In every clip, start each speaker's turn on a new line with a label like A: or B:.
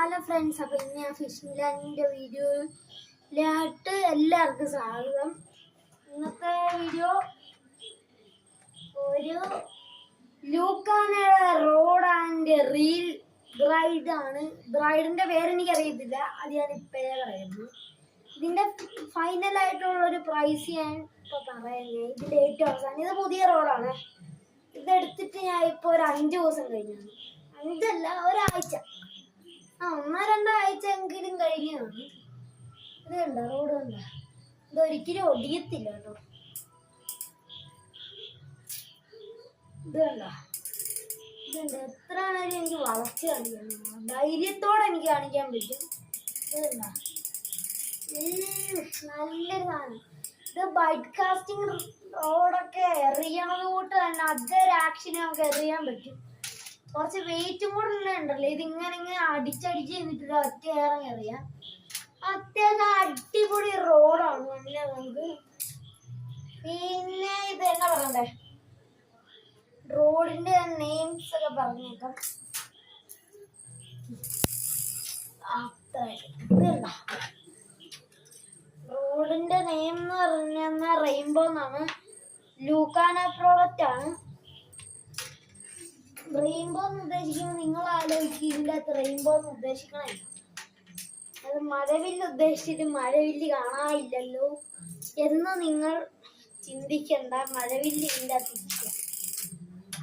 A: Hello friends, അപ്പോൾ ഇന്ന് ഞാൻ ഫിഷിംഗ് ലാൻഡിൻ്റെ വീഡിയോയിലായിട്ട് എല്ലാവർക്കും സ്വാഗതം. ഇന്നത്തെ വീഡിയോ ഒരു ലൂക്കാനയുടെ റോഡ് ആൻഡ് റീൽ ബ്രൈഡാണ്. ബ്രൈഡിൻ്റെ പേരെനിക്കറിയത്തില്ല, അത് ഞാൻ ഇപ്പോഴേ പറയുന്നു. ഇതിൻ്റെ ഫൈനലായിട്ടുള്ളൊരു പ്രൈസ് ഞാൻ ഇപ്പോൾ പറയുന്നത്. ഇതിൻ്റെ ഏറ്റവും അവസാനം ഇത് പുതിയ റോഡാണ്. ഇതെടുത്തിട്ട് ഞാൻ ഇപ്പോൾ ഒരു 5 ദിവസം കഴിഞ്ഞാണ്. 5 അല്ല, ഒരാഴ്ച, 1-2 ആഴ്ച എങ്കിലും കഴിഞ്ഞാണ്. ഇത് കണ്ടോ, റോഡ് കണ്ടോ? ഇതൊരിക്കലും ഒടിയത്തില്ല കേട്ടോ. ഇത് കണ്ടോ, ഇതുണ്ട്. എത്ര ആണെങ്കിലും എനിക്ക് വളർച്ച കാണിക്കാൻ, ധൈര്യത്തോടെ എനിക്ക് കാണിക്കാൻ പറ്റും. ഇത് കണ്ടോ, നല്ലൊരു സാധനം. ഇത് ബൈറ്റ് കാസ്റ്റിംഗ് റോഡൊക്കെ എറിയണത് കൂട്ട് തന്നെ അതൊരു ആക്ഷന് നമുക്ക് എറിയാൻ പറ്റും. കുറച്ച് വെയിറ്റും കൂടെ ഉണ്ടല്ലോ, ഇതിങ്ങനെ അടിച്ചടിച്ച് കഴിഞ്ഞിട്ട് ഒറ്റ ഇറങ്ങി അറിയാം. അത്യാവശ്യം അടിപൊളി റോഡാണ്. നല്ല നമുക്ക് പിന്നെ ഇത് എന്നാ പറയണ്ടേ, റോഡിന്റെ നെയിംസ് ഒക്കെ പറഞ്ഞേക്കാം. ഇതല്ല, റോഡിന്റെ നെയിം എന്ന് പറഞ്ഞാൽ റെയിൻബോ എന്നാണ്. ലൂക്കാന പ്രോഡക്റ്റ് ആണ്. റെയിൻബോ എന്ന് ഉദ്ദേശിക്കുമ്പോൾ നിങ്ങൾ ആലോചിക്കും ഇതിൻ്റെ അകത്ത് റെയിൻബോ എന്ന് ഉദ്ദേശിക്കണേ. അത് മഴവില്ല് ഉദ്ദേശിച്ചിട്ട് മഴവില്ല് കാണാനില്ലല്ലോ എന്ന് നിങ്ങൾ ചിന്തിക്കണ്ട. മഴവില്ല് ഇതിൻ്റെ അകത്ത് ഇരിക്കുക.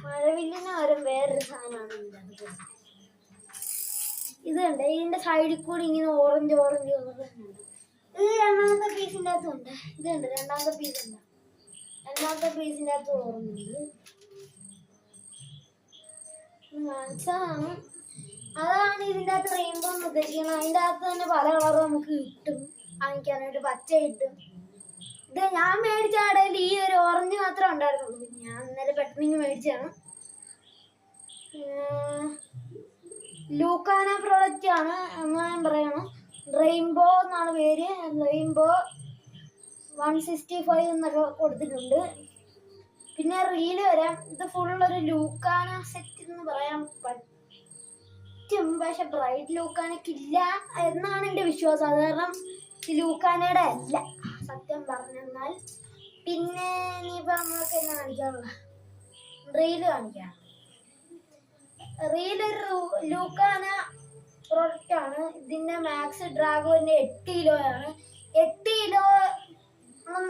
A: മഴവില്ലിന് പകരം വേറൊരു സാധനമാണ് ഇതിൻ്റെ അകത്ത്. ഇത് കണ്ടേ, ഇതിൻ്റെ സൈഡിൽ കൂടി ഇങ്ങനെ ഓറഞ്ച് കളറുണ്ട്. ഇത് രണ്ടാമത്തെ പീസിൻ്റെ അകത്തുണ്ട്. ഇത് കണ്ട്, രണ്ടാമത്തെ പീസ് ഉണ്ട്. രണ്ടാമത്തെ പീസിൻ്റെ അകത്ത് ഓറഞ്ചുണ്ട്. അതാണ് ഇതിൻ്റെ അകത്ത് റെയിൻബോ എന്ന് ഉദ്ദേശിക്കുന്നത്. അതിൻ്റെ അകത്ത് തന്നെ പല കളറും നമുക്ക് കിട്ടും വാങ്ങിക്കാനായിട്ട്. പച്ച കിട്ടും. ഇത് ഞാൻ മേടിച്ച കടയിൽ ഈ ഒരു ഓറഞ്ച് മാത്രമേ ഉണ്ടായിരുന്നുള്ളൂ. ഞാൻ ഇന്നലെ പെട്ടെന്ന് മേടിച്ചാണ്. ലൂക്കാന പ്രോഡക്റ്റ് ആണ് എന്ന് ഞാൻ പറയണം. റെയിൻബോ എന്നാണ് പേര്. റെയിൻബോ 165 എന്നൊക്കെ കൊടുത്തിട്ടുണ്ട്. പിന്നെ റീല് വരാം. ഇത് ഫുള്ളൊരു ലൂക്കാന സെറ്റ് എന്ന് പറയാൻ പറ്റും, പക്ഷെ ബ്രൈറ്റ് ലൂക്കാനക്കില്ല എന്നാണ് എൻ്റെ വിശ്വാസം. അത് കാരണം ഈ ലൂക്കാനയുടെ അല്ല സത്യം പറഞ്ഞെന്നാൽ. പിന്നെ ഇനിയിപ്പോൾ നമ്മൾക്ക് എന്നാ കാണിക്കാനുള്ള റീല് കാണിക്കാം. റീലൊരു ലൂക്കാന പ്രോഡക്റ്റ് ആണ്. ഇതിൻ്റെ മാക്സ് ഡ്രാഗോൻ്റെ 8 കിലോയാണ്. 8 കിലോ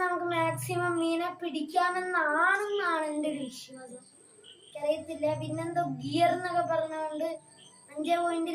A: നമുക്ക് മാക്സിമം മീനെ പിടിക്കാമെന്നാണെന്നാണ് എൻ്റെ ഒരു വിശ്വാസം. എനിക്കറിയത്തില്ല. പിന്നെന്തോ ഗിയർ എന്നൊക്കെ പറഞ്ഞുകൊണ്ട് 5.2